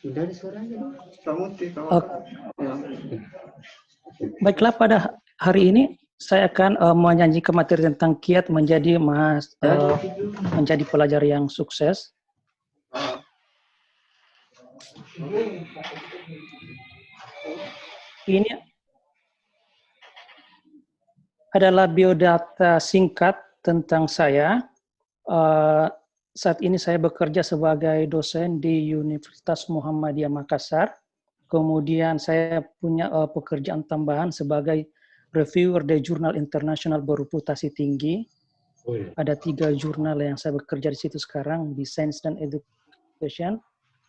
Dari suaranya. Uh, Baiklah, pada hari ini saya akan menyajikan materi tentang kiat menjadi menjadi pelajar yang sukses. Ini adalah biodata singkat tentang saya. Saat ini saya bekerja sebagai dosen di Universitas Muhammadiyah Makassar. Kemudian saya punya pekerjaan tambahan sebagai reviewer di jurnal internasional bereputasi tinggi. Ada 3 jurnal yang saya bekerja di situ sekarang, di Science dan Education.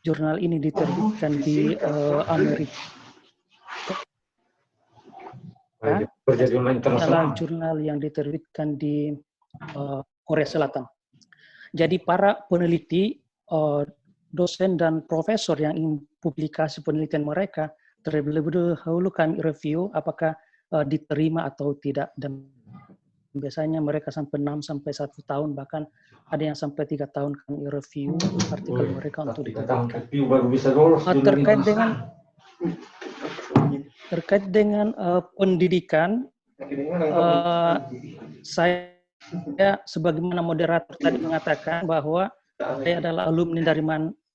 Jurnal ini diterbitkan di Amerika. Adalah jurnal yang diterbitkan di Korea Selatan. Jadi para peneliti, dosen dan profesor yang ingin publikasi penelitian mereka, terlebih dahulu kami review apakah diterima atau tidak. Dan biasanya mereka sampai 6 sampai 1 tahun, bahkan ada yang sampai 3 tahun kami review artikel mereka untuk diterbitkan. Terkait dengan pendidikan, saya sebagaimana moderator tadi mengatakan bahwa saya adalah alumni dari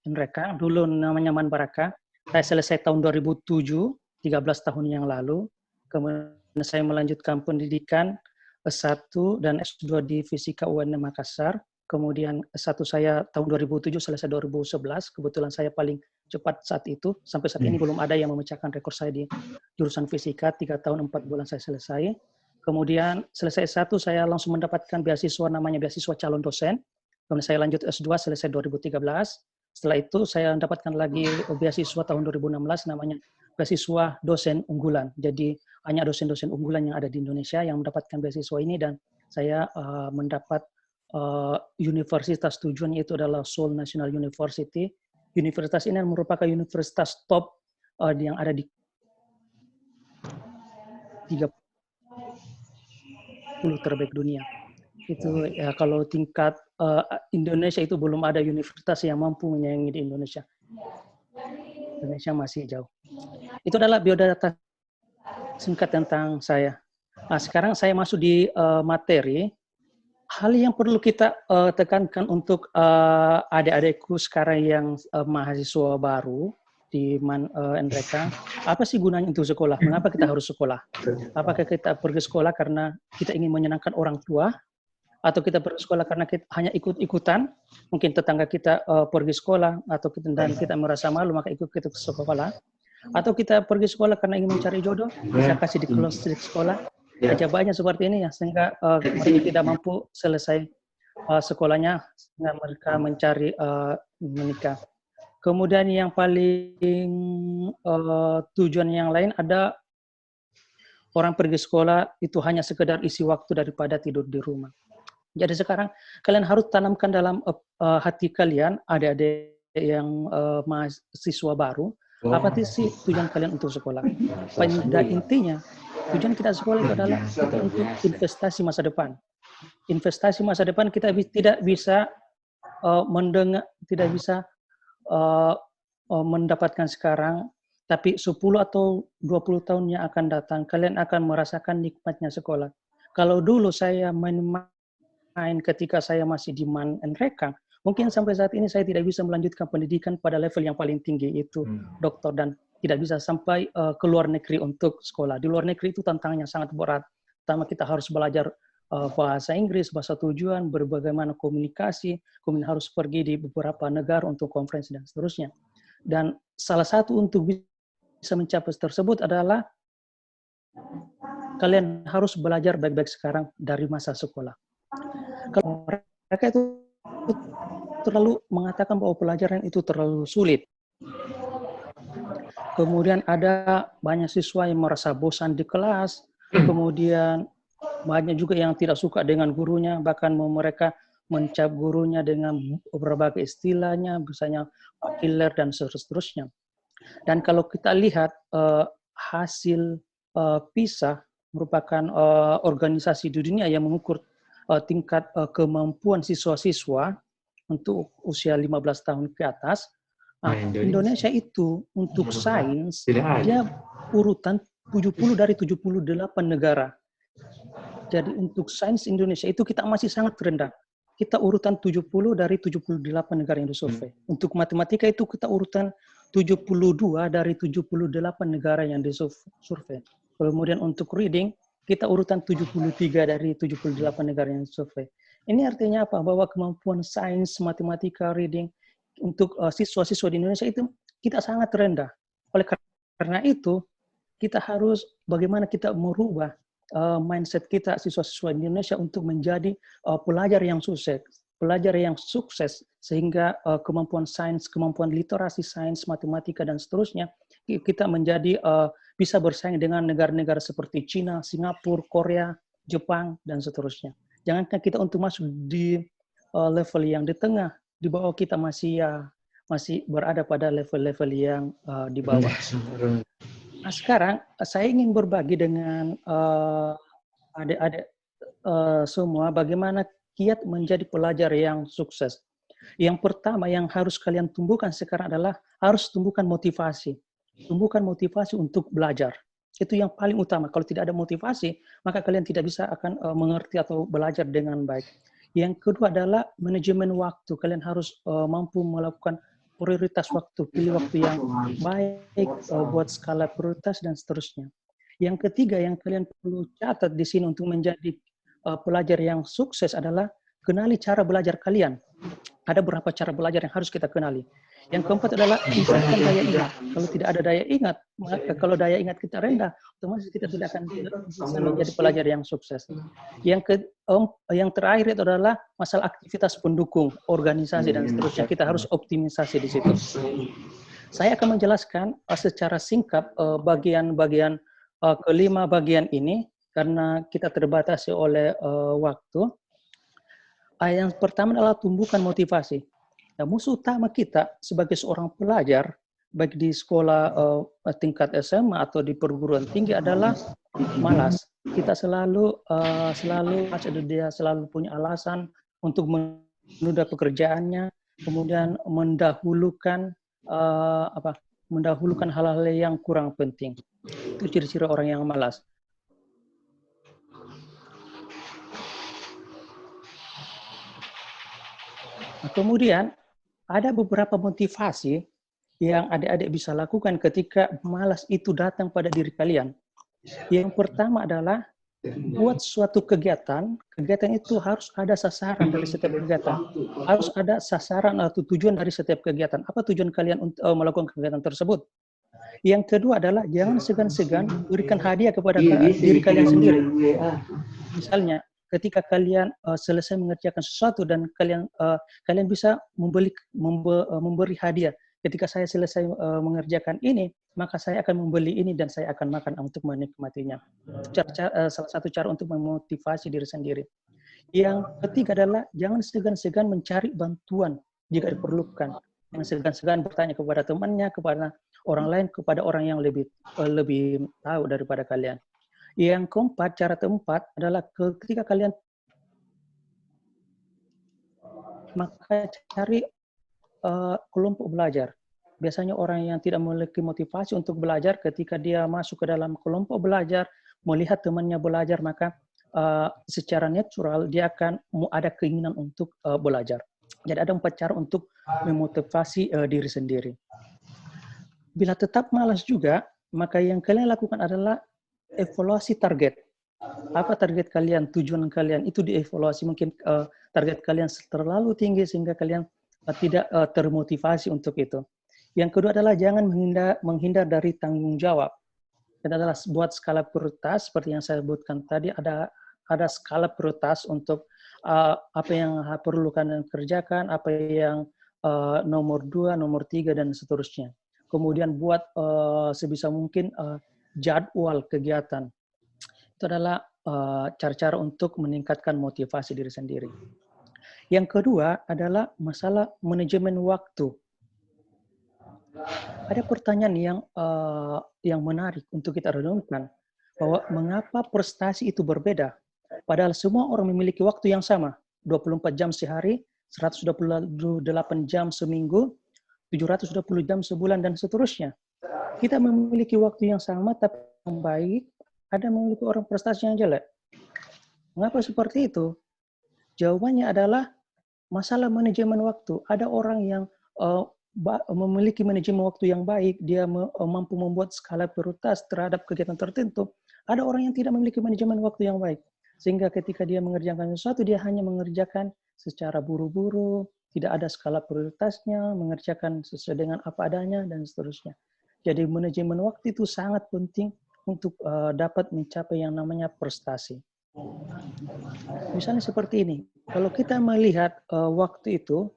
mereka, dulu namanya Man Baraka. Saya selesai tahun 2007, 13 tahun yang lalu. Kemudian saya melanjutkan pendidikan S1 dan S2 di Fisika UNM Makassar. Kemudian S1 saya tahun 2007, selesai 2011. Kebetulan saya paling cepat saat itu. Sampai saat ini belum ada yang memecahkan rekor saya di jurusan Fisika. 3 tahun 4 bulan saya selesai. Kemudian selesai S1 saya langsung mendapatkan beasiswa namanya beasiswa calon dosen. Kemudian saya lanjut S2 selesai 2013. Setelah itu saya mendapatkan lagi beasiswa tahun 2016 namanya beasiswa dosen unggulan. Jadi hanya dosen-dosen unggulan yang ada di Indonesia yang mendapatkan beasiswa ini, dan saya mendapat universitas tujuan, yaitu adalah Seoul National University. Universitas ini merupakan universitas top yang ada di 30 terbaik dunia. Itu ya, kalau tingkat Indonesia itu belum ada universitas yang mampu menyaingi di Indonesia. Indonesia masih jauh. Itu adalah biodata singkat tentang saya. Nah, sekarang saya masuk di materi. Hal yang perlu kita tekankan untuk adik-adikku sekarang yang mahasiswa baru di mereka, apa sih gunanya untuk sekolah? Mengapa kita harus sekolah? Apakah kita pergi sekolah karena kita ingin menyenangkan orang tua, atau kita pergi sekolah karena kita hanya ikut-ikutan? Mungkin tetangga kita pergi sekolah atau kita merasa malu maka ikut kita ke sekolah, atau kita pergi sekolah karena ingin mencari jodoh, bisa kasih di close di sekolah. Aja banyak seperti ini ya, sehingga mereka tidak mampu selesai sekolahnya, sehingga mereka mencari menikah. Kemudian yang paling tujuan yang lain, ada orang pergi sekolah itu hanya sekedar isi waktu daripada tidur di rumah. Jadi sekarang kalian harus tanamkan dalam hati kalian, adik-adik yang mahasiswa baru, apa sih tujuan kalian untuk sekolah? Pada intinya, tujuan kita sekolah itu adalah kita untuk investasi masa depan. Investasi masa depan kita tidak bisa mendengar, tidak bisa mendapatkan sekarang, tapi 10 atau 20 tahun yang akan datang, kalian akan merasakan nikmatnya sekolah. Kalau dulu saya main ketika saya masih di Man and Rekang, mungkin sampai saat ini saya tidak bisa melanjutkan pendidikan pada level yang paling tinggi, itu doktor, dan tidak bisa sampai ke luar negeri untuk sekolah. Di luar negeri itu tantangannya sangat berat. Pertama kita harus belajar bahasa Inggris, bahasa tujuan, bagaimana komunikasi, kemudian harus pergi di beberapa negara untuk konferensi dan seterusnya. Dan salah satu untuk bisa mencapai tersebut adalah kalian harus belajar baik-baik sekarang dari masa sekolah. Kalau mereka itu terlalu mengatakan bahwa pelajaran itu terlalu sulit, kemudian ada banyak siswa yang merasa bosan di kelas, kemudian banyak juga yang tidak suka dengan gurunya, bahkan mereka mencap gurunya dengan berbagai istilahnya, misalnya killer dan seterusnya. Dan kalau kita lihat hasil PISA, merupakan organisasi di dunia yang mengukur tingkat kemampuan siswa-siswa untuk usia 15 tahun ke atas, Indonesia itu untuk sains, dia urutan 70 dari 78 negara. Jadi untuk sains Indonesia itu kita masih sangat rendah. Kita urutan 70 dari 78 negara yang disurvei. Untuk matematika itu kita urutan 72 dari 78 negara yang disurvei. Kemudian untuk reading, kita urutan 73 dari 78 negara yang disurvei. Ini artinya apa? Bahwa kemampuan sains, matematika, reading untuk siswa-siswa di Indonesia itu kita sangat rendah. Oleh karena itu, kita harus bagaimana kita merubah mindset kita siswa-siswa di Indonesia untuk menjadi pelajar yang sukses, sehingga kemampuan sains, kemampuan literasi sains, matematika dan seterusnya kita menjadi bisa bersaing dengan negara-negara seperti Cina, Singapura, Korea, Jepang dan seterusnya. Jangankan kita untuk masuk di level yang di tengah, di bawah kita masih berada pada level-level yang di bawah. Nah, sekarang saya ingin berbagi dengan adik-adik semua bagaimana kiat menjadi pelajar yang sukses. Yang pertama yang harus kalian tumbuhkan sekarang adalah harus tumbuhkan motivasi. Tumbuhkan motivasi untuk belajar. Itu yang paling utama. Kalau tidak ada motivasi, maka kalian tidak bisa akan mengerti atau belajar dengan baik. Yang kedua adalah manajemen waktu. Kalian harus mampu melakukan prioritas waktu, pilih waktu yang baik, buat skala prioritas dan seterusnya. Yang ketiga yang kalian perlu catat di sini untuk menjadi pelajar yang sukses adalah kenali cara belajar kalian. Ada beberapa cara belajar yang harus kita kenali. Yang keempat adalah tingkatkan daya ingat. Kalau tidak ada daya ingat, maka kalau daya ingat kita rendah, otomatis kita tidak akan bisa menjadi pelajar yang sukses. Yang terakhir itu adalah masalah aktivitas pendukung, organisasi dan seterusnya. Kita harus optimisasi di situ. Saya akan menjelaskan secara singkat bagian-bagian kelima bagian ini karena kita terbatasi oleh waktu. Yang pertama adalah tumbuhkan motivasi. Nah, musuh utama kita sebagai seorang pelajar, baik di sekolah tingkat SMA atau di perguruan tinggi adalah malas. Kita selalu dia selalu punya alasan untuk menunda pekerjaannya, kemudian mendahulukan hal-hal yang kurang penting. Itu ciri-ciri orang yang malas. Nah, kemudian ada beberapa motivasi yang adik-adik bisa lakukan ketika malas itu datang pada diri kalian. Yang pertama adalah buat suatu kegiatan itu harus ada sasaran dari setiap kegiatan. Harus ada sasaran atau tujuan dari setiap kegiatan. Apa tujuan kalian untuk melakukan kegiatan tersebut? Yang kedua adalah jangan segan-segan berikan hadiah kepada diri kalian sendiri. Misalnya, ketika kalian selesai mengerjakan sesuatu dan kalian bisa memberi hadiah. Ketika saya selesai mengerjakan ini, maka saya akan membeli ini dan saya akan makan untuk menikmatinya. Salah satu cara untuk memotivasi diri sendiri. Yang ketiga adalah jangan segan-segan mencari bantuan jika diperlukan. Jangan segan-segan bertanya kepada temannya, kepada orang lain, kepada orang yang lebih tahu daripada kalian. Yang keempat, cara keempat adalah ketika kalian maka cari kelompok belajar. Biasanya orang yang tidak memiliki motivasi untuk belajar, ketika dia masuk ke dalam kelompok belajar, melihat temannya belajar, maka secara natural dia akan ada keinginan untuk belajar. Jadi ada 4 cara untuk memotivasi diri sendiri. Bila tetap malas juga, maka yang kalian lakukan adalah evaluasi target. Apa target kalian, tujuan kalian, itu dievaluasi. Mungkin target kalian terlalu tinggi sehingga kalian tidak termotivasi untuk itu. Yang kedua adalah jangan menghindar dari tanggung jawab. Dan adalah buat skala prioritas, seperti yang saya sebutkan tadi, ada skala prioritas untuk apa yang perlu kalian kerjakan, apa yang nomor 2, nomor 3, dan seterusnya. Kemudian buat sebisa mungkin jadwal kegiatan. Itu adalah cara-cara untuk meningkatkan motivasi diri sendiri. Yang kedua adalah masalah manajemen waktu. Ada pertanyaan yang menarik untuk kita renungkan, bahwa mengapa prestasi itu berbeda? Padahal semua orang memiliki waktu yang sama, 24 jam sehari, 128 jam seminggu, 720 jam sebulan, dan seterusnya. Kita memiliki waktu yang sama, tapi yang baik, ada memiliki orang prestasi yang jelek. Mengapa seperti itu? Jawabannya adalah masalah manajemen waktu. Ada orang yang memiliki manajemen waktu yang baik, dia mampu membuat skala prioritas terhadap kegiatan tertentu. Ada orang yang tidak memiliki manajemen waktu yang baik. Sehingga ketika dia mengerjakan sesuatu, dia hanya mengerjakan secara buru-buru, tidak ada skala prioritasnya, mengerjakan sesuai dengan apa adanya, dan seterusnya. Jadi manajemen waktu itu sangat penting untuk dapat mencapai yang namanya prestasi. Misalnya seperti ini, kalau kita melihat waktu itu,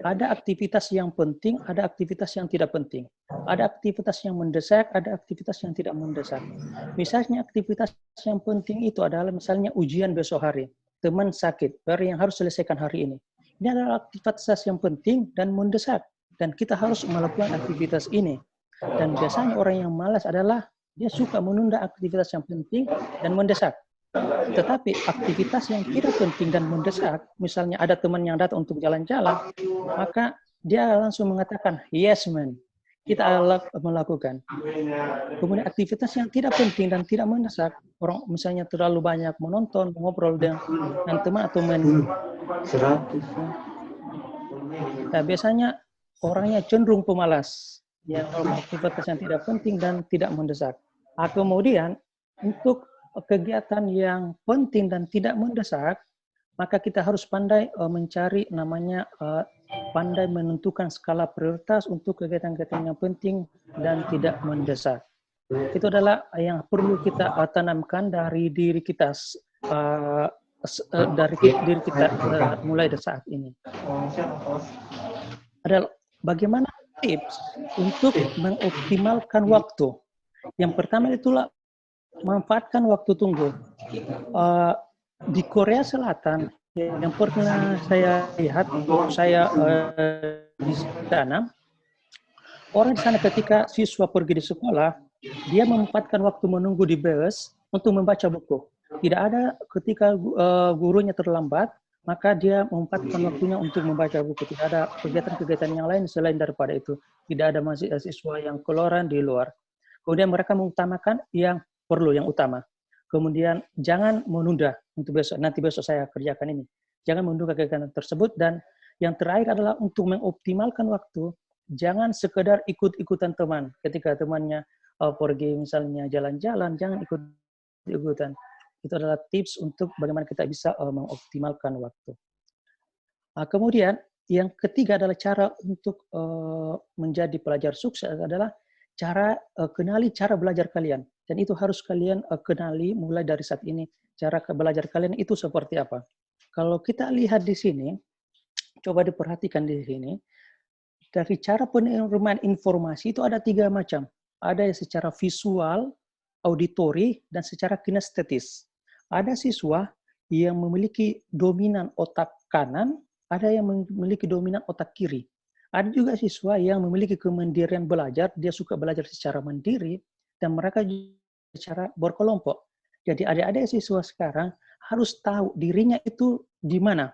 ada aktivitas yang penting, ada aktivitas yang tidak penting. Ada aktivitas yang mendesak, ada aktivitas yang tidak mendesak. Misalnya aktivitas yang penting itu adalah misalnya ujian besok hari. Teman sakit, yang harus selesaikan hari ini. Ini adalah aktivitas yang penting dan mendesak. Dan kita harus melakukan aktivitas ini. Dan biasanya orang yang malas adalah dia suka menunda aktivitas yang penting dan mendesak. Tetapi aktivitas yang tidak penting dan mendesak, misalnya ada teman yang datang untuk jalan-jalan, maka dia langsung mengatakan, yes man, kita melakukan. Kemudian aktivitas yang tidak penting dan tidak mendesak, orang misalnya terlalu banyak menonton, mengobrol dengan teman atau nah, biasanya orangnya cenderung pemalas, yang aktivitas yang tidak penting dan tidak mendesak. Kemudian untuk kegiatan yang penting dan tidak mendesak, maka kita harus pandai mencari namanya pandai menentukan skala prioritas untuk kegiatan-kegiatan yang penting dan tidak mendesak. Itu adalah yang perlu kita tanamkan dari diri kita mulai dari saat ini. Adalah bagaimana tips untuk mengoptimalkan waktu. Yang pertama itulah manfaatkan waktu tunggu. Di Korea Selatan yang pernah saya lihat, saya di sana, orang di sana ketika siswa pergi di sekolah, dia memanfaatkan waktu menunggu di bus untuk membaca buku. Tidak ada ketika gurunya terlambat, maka dia memanfaatkan waktunya untuk membaca buku. Tidak ada kegiatan-kegiatan yang lain selain daripada itu. Tidak ada mahasiswa yang keluaran di luar. Kemudian mereka mengutamakan yang perlu, yang utama. Kemudian jangan menunda untuk besok. Nanti besok saya kerjakan ini. Jangan menunda kegiatan tersebut. Dan yang terakhir adalah untuk mengoptimalkan waktu. Jangan sekedar ikut-ikutan teman. Ketika temannya pergi misalnya jalan-jalan, jangan ikut-ikutan. Itu adalah tips untuk bagaimana kita bisa mengoptimalkan waktu. Kemudian yang ketiga adalah cara untuk menjadi pelajar sukses adalah kenali cara belajar kalian. Dan itu harus kalian kenali mulai dari saat ini. Cara belajar kalian itu seperti apa. Kalau kita lihat di sini, coba diperhatikan di sini, dari cara penerimaan informasi itu ada 3 macam. Ada yang secara visual, auditori, dan secara kinestetis. Ada siswa yang memiliki dominan otak kanan, ada yang memiliki dominan otak kiri. Ada juga siswa yang memiliki kemandirian belajar, dia suka belajar secara mandiri, dan mereka secara berkelompok. Jadi adik-adik siswa sekarang harus tahu dirinya itu di mana.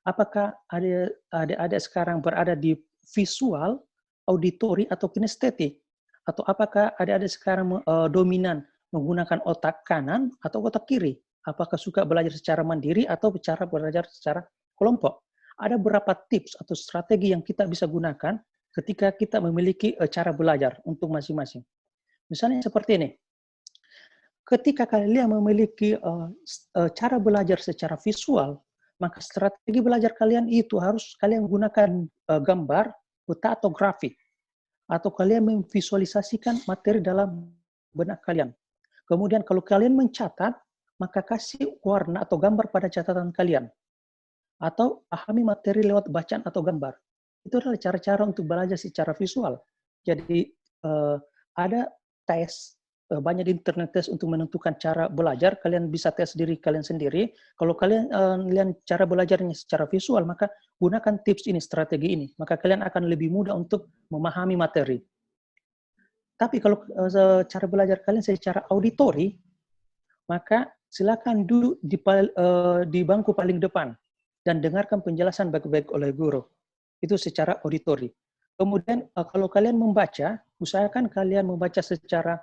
Apakah adik-adik sekarang berada di visual, auditori, atau kinestetik? Atau apakah adik-adik sekarang dominan menggunakan otak kanan atau otak kiri? Apakah suka belajar secara mandiri atau cara belajar secara kelompok? Ada beberapa tips atau strategi yang kita bisa gunakan ketika kita memiliki cara belajar untuk masing-masing. Misalnya seperti ini. Ketika kalian memiliki cara belajar secara visual, maka strategi belajar kalian itu harus kalian gunakan gambar, peta, atau grafik. Atau kalian memvisualisasikan materi dalam benak kalian. Kemudian kalau kalian mencatat, maka kasih warna atau gambar pada catatan kalian. Atau pahami materi lewat bacaan atau gambar. Itu adalah cara-cara untuk belajar secara visual. Jadi ada tes, banyak di internet tes untuk menentukan cara belajar. Kalian bisa tes diri kalian sendiri. Kalau kalian lihat cara belajarnya secara visual, maka gunakan tips ini, strategi ini. Maka kalian akan lebih mudah untuk memahami materi. Tapi kalau cara belajar kalian secara auditori, maka silakan duduk di bangku paling depan dan dengarkan penjelasan baik-baik oleh guru. Itu secara auditori. Kemudian kalau kalian membaca, usahakan kalian membaca secara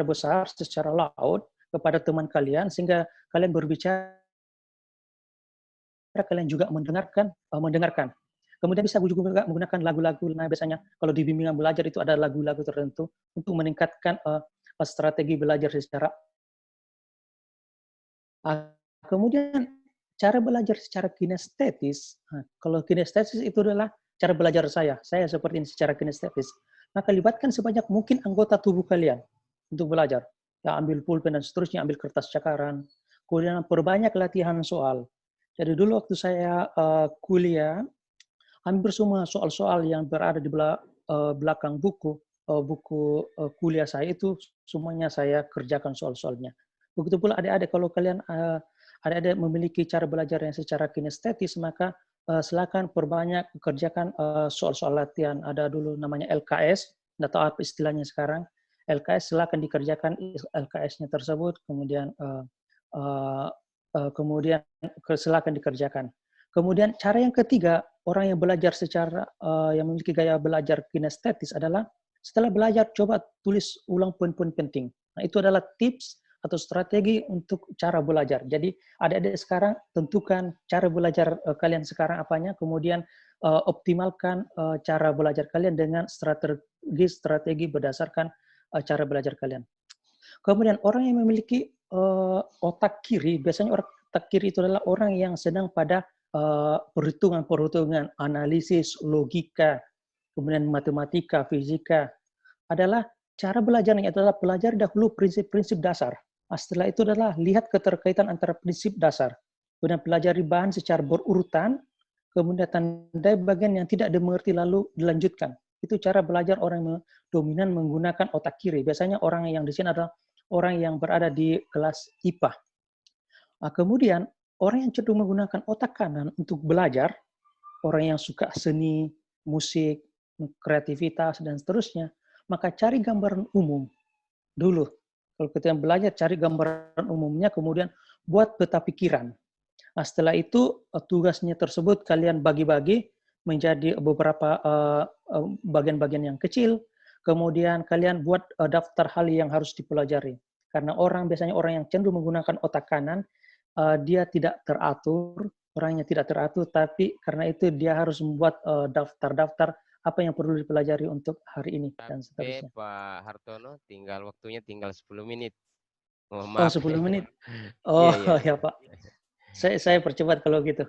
besar, secara loud kepada teman kalian, sehingga kalian berbicara, kalian juga mendengarkan. Kemudian bisa juga menggunakan lagu-lagu. Nah, biasanya kalau di bimbingan belajar itu ada lagu-lagu tertentu untuk meningkatkan strategi belajar secara. Kemudian cara belajar secara kinestetis. Kalau kinestetis itu adalah cara belajar saya. Saya seperti ini secara kinestetis. Maka libatkan sebanyak mungkin anggota tubuh kalian untuk belajar. Ya, ambil pulpen dan seterusnya, ambil kertas cakaran. Kemudian perbanyak latihan soal. Jadi dulu waktu saya kuliah, hampir semua soal-soal yang berada di belakang buku kuliah saya itu semuanya saya kerjakan soal-soalnya. Begitu pula adik-adik, kalau kalian adik-adik memiliki cara belajar yang secara kinestetis, maka silakan perbanyak kerjakan soal-soal latihan. Ada dulu namanya LKS, nggak tahu apa istilahnya sekarang. LKS silakan dikerjakan LKS-nya tersebut, kemudian silakan dikerjakan. Kemudian cara yang ketiga, orang yang belajar yang memiliki gaya belajar kinestetis adalah setelah belajar coba tulis ulang poin-poin penting. Nah, itu adalah tips atau strategi untuk cara belajar. Jadi adik-adik sekarang tentukan cara belajar kalian sekarang apanya, kemudian optimalkan cara belajar kalian dengan strategi berdasarkan cara belajar kalian. Kemudian orang yang memiliki otak kiri, biasanya otak kiri itu adalah orang yang sedang pada perhitungan-perhitungan, analisis, logika, kemudian matematika, fisika, adalah cara belajarnya adalah pelajari dahulu prinsip-prinsip dasar. Setelah itu adalah lihat keterkaitan antara prinsip dasar. Kemudian pelajari bahan secara berurutan, kemudian tandai bagian yang tidak dimengerti lalu dilanjutkan. Itu cara belajar orang yang dominan menggunakan otak kiri. Biasanya orang yang di sini adalah orang yang berada di kelas IPA. Kemudian orang yang cenderung menggunakan otak kanan untuk belajar, orang yang suka seni, musik, kreativitas, dan seterusnya, maka cari gambaran umum dulu. Kalau kita belajar, cari gambaran umumnya, kemudian buat peta pikiran. Setelah itu, tugasnya tersebut kalian bagi-bagi menjadi beberapa bagian-bagian yang kecil, kemudian kalian buat daftar hal yang harus dipelajari. Karena biasanya orang yang cenderung menggunakan otak kanan, dia tidak teratur, orangnya tidak teratur, tapi karena itu dia harus membuat daftar-daftar apa yang perlu dipelajari untuk hari ini dan seterusnya. Pak Hartono, waktunya tinggal 10 menit. Mohon Oh, maaf. 10 menit. Iya, Oh, iya. ya Pak. Saya percepat kalau gitu.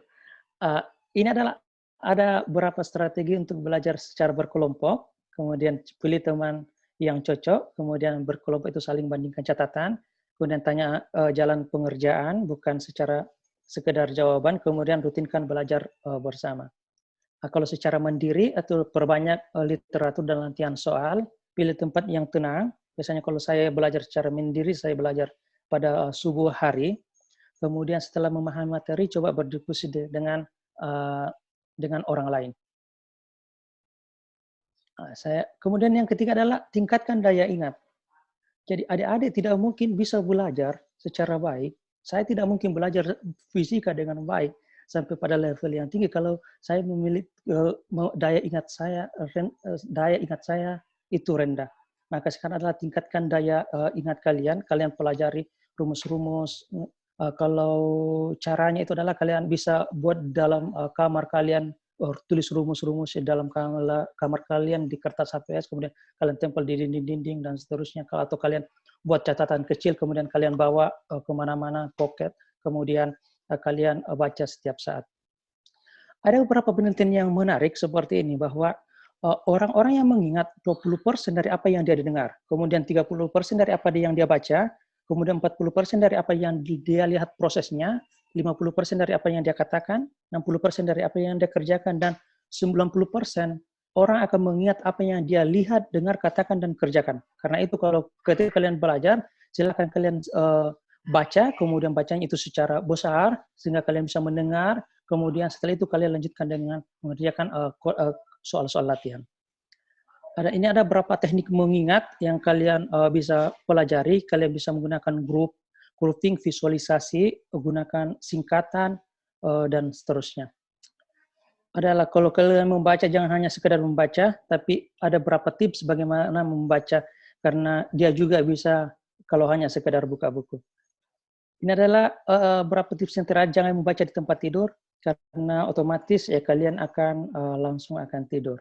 Ini ada beberapa strategi untuk belajar secara berkelompok, kemudian pilih teman yang cocok, kemudian berkelompok itu saling bandingkan catatan, kemudian tanya jalan pengerjaan, bukan secara sekedar jawaban, kemudian rutinkan belajar bersama. Kalau secara mandiri, atau perbanyak literatur dan latihan soal, pilih tempat yang tenang. Biasanya kalau saya belajar secara mandiri, saya belajar pada subuh hari, kemudian setelah memahami materi, coba berdiskusi dengan orang lain. Kemudian yang ketiga adalah tingkatkan daya ingat. Jadi adik-adik tidak mungkin bisa belajar secara baik. Saya tidak mungkin belajar fisika dengan baik sampai pada level yang tinggi kalau saya memiliki daya ingat saya itu rendah. Maka sekarang adalah tingkatkan daya ingat kalian pelajari rumus-rumus. Kalau caranya itu adalah kalian bisa buat dalam kamar kalian, tulis rumus-rumus di dalam kamar kalian di kertas HPS, kemudian kalian tempel di dinding-dinding dan seterusnya. Atau kalian buat catatan kecil, kemudian kalian bawa kemana-mana, pocket, kemudian kalian baca setiap saat. Ada beberapa penelitian yang menarik seperti ini, bahwa orang-orang yang mengingat 20% dari apa yang dia dengar, kemudian 30% dari apa yang dia baca, kemudian 40% dari apa yang dia lihat prosesnya, 50% dari apa yang dia katakan, 60% dari apa yang dia kerjakan, dan 90% orang akan mengingat apa yang dia lihat, dengar, katakan, dan kerjakan. Karena itu kalau ketika kalian belajar, silakan kalian baca, kemudian bacanya itu secara besar, sehingga kalian bisa mendengar, kemudian setelah itu kalian lanjutkan dengan mengerjakan soal-soal latihan. Ini ada beberapa teknik mengingat yang kalian bisa pelajari. Kalian bisa menggunakan grouping, visualisasi, menggunakan singkatan, dan seterusnya. adalah kalau kalian membaca jangan hanya sekedar membaca, tapi ada beberapa tips bagaimana membaca karena dia juga bisa kalau hanya sekedar buka buku. Ini adalah beberapa tips yang terakhir, jangan membaca di tempat tidur karena otomatis ya kalian akan langsung akan tidur.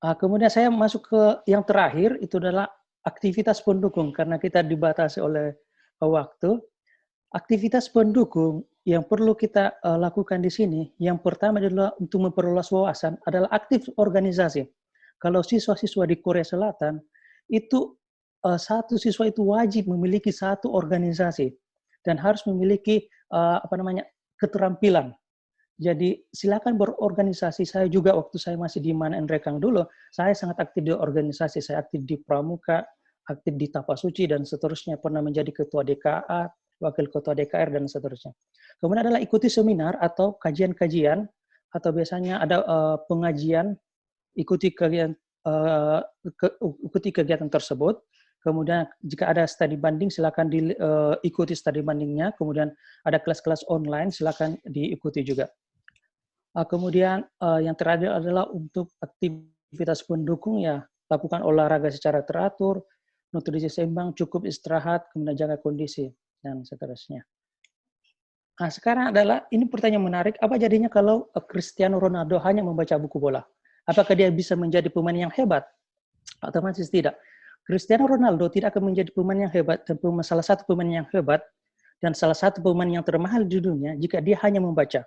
Kemudian saya masuk ke yang terakhir itu adalah aktivitas pendukung karena kita dibatasi oleh waktu. Aktivitas pendukung yang perlu kita lakukan di sini, yang pertama adalah untuk memperluas wawasan adalah aktif organisasi. Kalau siswa-siswa di Korea Selatan itu satu siswa itu wajib memiliki satu organisasi dan harus memiliki keterampilan. Jadi silakan berorganisasi. Saya juga waktu saya masih di Man and Rekang dulu, saya sangat aktif di organisasi. Saya aktif di Pramuka, aktif di Tapasuci dan seterusnya. Pernah menjadi ketua DKA, wakil ketua DKR dan seterusnya. Kemudian adalah ikuti seminar atau kajian-kajian atau biasanya ada pengajian. Ikuti kegiatan tersebut. Kemudian jika ada studi banding, silakan diikuti studi bandingnya. Kemudian ada kelas-kelas online, silakan diikuti juga. Kemudian yang terakhir adalah untuk aktivitas pendukung ya, lakukan olahraga secara teratur, nutrisi seimbang, cukup istirahat, kemudian jaga kondisi, dan seterusnya. Nah, sekarang adalah, ini pertanyaan menarik, apa jadinya kalau Cristiano Ronaldo hanya membaca buku bola? Apakah dia bisa menjadi pemain yang hebat? Otomatis tidak. Cristiano Ronaldo tidak akan menjadi pemain yang hebat, dan salah satu pemain yang hebat, dan salah satu pemain yang termahal di dunia jika dia hanya membaca.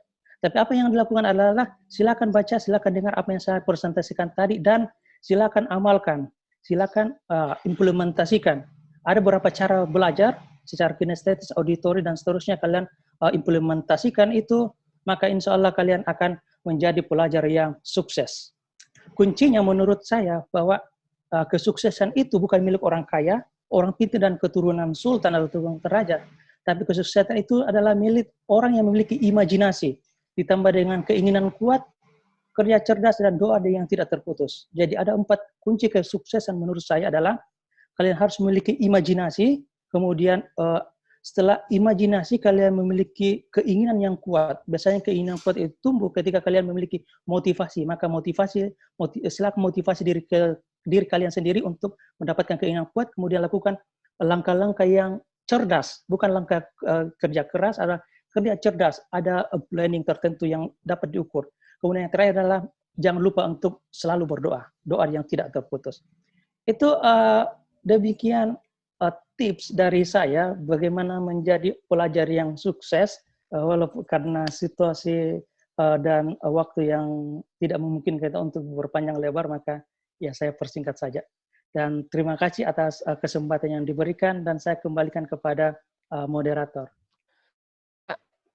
Tapi apa yang dilakukan adalah silakan baca, silakan dengar apa yang saya presentasikan tadi, dan silakan amalkan, silakan implementasikan. Ada beberapa cara belajar, secara kinestetis, auditori, dan seterusnya. Kalian implementasikan itu, maka insya Allah kalian akan menjadi pelajar yang sukses. Kuncinya menurut saya bahwa kesuksesan itu bukan milik orang kaya, orang pintar dan keturunan sultan atau turun raja, tapi kesuksesan itu adalah milik orang yang memiliki imajinasi, ditambah dengan keinginan kuat, kerja cerdas, dan doa yang tidak terputus. Jadi ada 4 kunci kesuksesan menurut saya adalah kalian harus memiliki imajinasi, kemudian setelah imajinasi kalian memiliki keinginan yang kuat. Biasanya keinginan kuat itu tumbuh ketika kalian memiliki motivasi. Maka silakan motivasi diri kalian sendiri untuk mendapatkan keinginan kuat, kemudian lakukan langkah-langkah yang cerdas, bukan langkah kerja keras, ada kerja cerdas, ada planning tertentu yang dapat diukur. Kemudian yang terakhir adalah jangan lupa untuk selalu berdoa, doa yang tidak terputus. Itu demikian tips dari saya bagaimana menjadi pelajar yang sukses, walaupun karena situasi dan waktu yang tidak memungkinkan kita untuk berpanjang lebar, maka ya saya persingkat saja. Dan terima kasih atas kesempatan yang diberikan, dan saya kembalikan kepada moderator.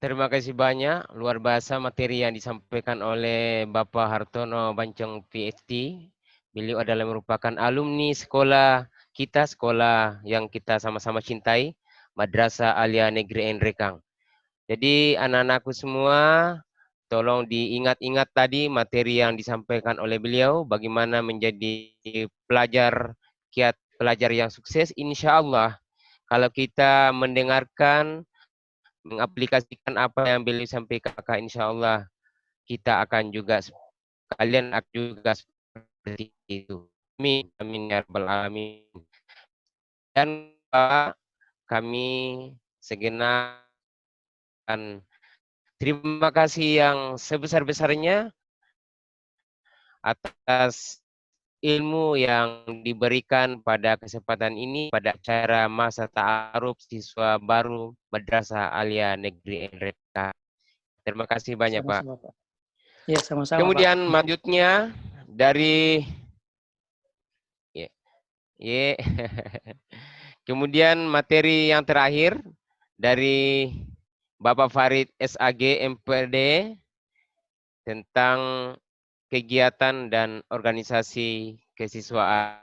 Terima kasih banyak, luar biasa materi yang disampaikan oleh Bapak Hartono Bancong PhD. Beliau adalah merupakan alumni sekolah kita, sekolah yang kita sama-sama cintai, Madrasah Alia Negeri Enrekang. Jadi anak-anakku semua, tolong diingat-ingat tadi materi yang disampaikan oleh beliau, bagaimana menjadi kiat pelajar yang sukses. Insya Allah, kalau kita mendengarkan, mengaplikasikan apa yang beliau sampaikan, maka insya Allah kita akan juga, kalian akan juga seperti itu. Amin, amin ya rabbal alamin. Dan kami segenap terima kasih yang sebesar-besarnya atas ilmu yang diberikan pada kesempatan ini pada acara masa ta'aruf siswa baru Madrasah Alia Negeri Enrekang. Terima kasih banyak, Sama-sama, Pak. Pak. Ya, sama-sama, Kemudian Pak. selanjutnya dari kemudian materi yang terakhir dari Bapak Farid SAG MPD tentang kegiatan dan organisasi kesiswaan.